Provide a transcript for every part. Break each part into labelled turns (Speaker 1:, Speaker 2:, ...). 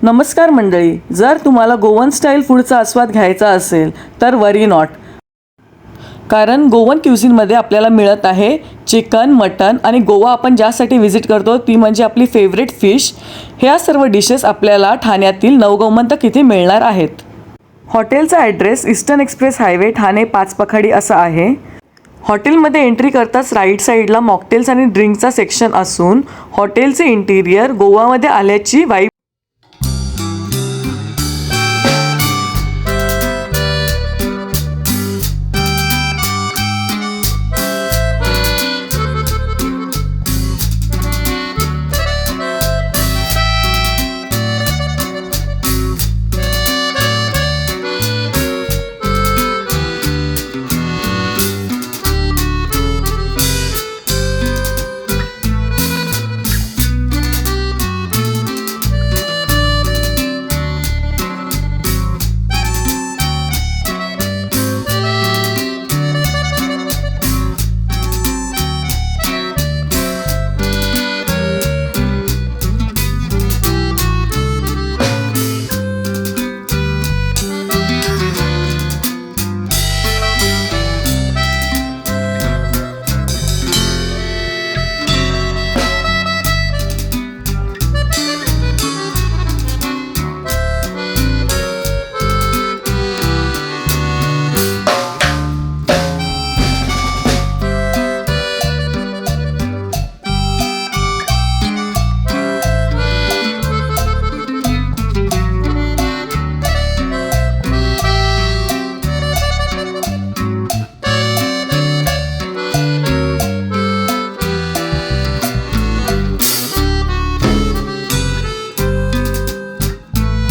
Speaker 1: नमस्कार मंडळी, जर तुम्हाला गोवन स्टाईल फूडचा आस्वाद घ्यायचा असेल तर वरी नॉट, कारण गोवन क्युझिनमध्ये आपल्याला मिळत आहे चिकन, मटन आणि गोवा आपण ज्यासाठी व्हिजिट करतो ती म्हणजे आपली फेवरेट फिश. ह्या सर्व डिशेस आपल्याला ठाण्यातील नवगोमंतक इथे मिळणार आहेत. हॉटेलचा address Eastern Express highway Thane Pachpakhadi असा आहे. हॉटेलमध्ये एंट्री करताच राईट साईडला मॉकटेल्स आणि ड्रिंकचा सेक्शन असून हॉटेलचे इंटिरियर गोवामध्ये आल्याची वाईब.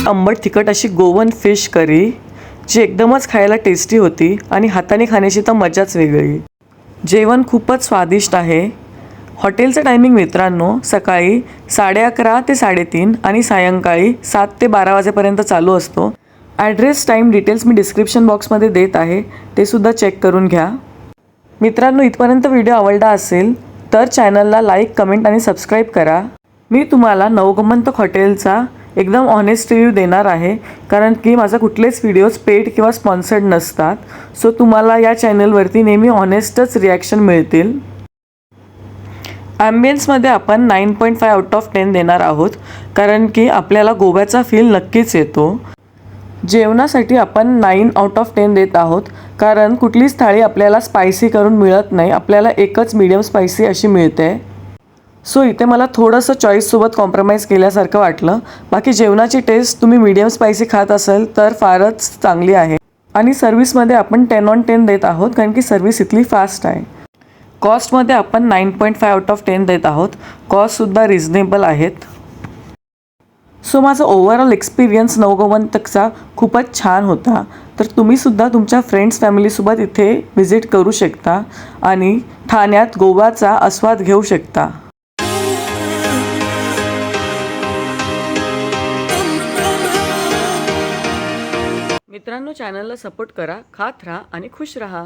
Speaker 1: आंबट तिखट अशी गोवन फिश करी जी एकदमच खायला टेस्टी होती आणि हाताने खाण्याची तर मजाच वेगळी. जेवण खूपच स्वादिष्ट आहे. हॉटेलचं टायमिंग मित्रांनो सकाळी 11:30 ते 3:30 आणि सायंकाळी 7 ते 12 वाजेपर्यंत चालू असतो. ॲड्रेस, टाईम, डिटेल्स मी डिस्क्रिप्शन बॉक्समध्ये देत आहे, ते सुद्धा चेक करून घ्या. मित्रांनो, इथपर्यंत व्हिडिओ आवडला असेल तर चॅनलला लाईक, कमेंट आणि सबस्क्राईब करा. मी तुम्हाला नवगोमंतक हॉटेलचा एकदम ऑनेस्ट रिव्ह्यू देणार आहे, कारण की माझा कुठलेच व्हिडिओज पेड किंवा स्पॉन्सर्ड नसतात. सो तुम्हाला या चॅनलवरती नेहमी ऑनेस्टच रिॲक्शन मिळतील. ॲम्बियन्समध्ये आपण 9.5 आउट ऑफ 10 देणार आहोत, कारण की आपल्याला गोव्याचा फील नक्कीच येतो. जेवणासाठी आपण 9 आउट ऑफ 10 देत आहोत, कारण कुठलीच थाळी आपल्याला स्पायसी करून मिळत नाही. आपल्याला एकच मीडियम स्पायसी अशी मिळते. सो इथे मला थोडंसं चॉईससोबत कॉम्प्रोमाइज केल्यासारखं वाटलं. बाकी जेवणाची टेस्ट तुम्ही मीडियम स्पायसी खात असाल तर फारच चांगली आहे. आणि सर्व्हिसमध्ये आपण 10 on 10 देत आहोत, कारण की सर्व्हिस इथली फास्ट आहे. कॉस्टमध्ये आपण 9.5 आउट ऑफ 10 देत आहोत. कॉस्टसुद्धा रिझनेबल आहेत. सो माझा ओव्हरऑल एक्सपिरियन्स नवगोमंतकचा खूपच छान होता. तर तुम्हीसुद्धा तुमच्या फ्रेंड्स फॅमिलीसोबत इथे व्हिजिट करू शकता आणि ठाण्यात गोवाचा आस्वाद घेऊ शकता. मित्रांनो, चॅनलला सपोर्ट करा, खात राहा आणि खुश राहा.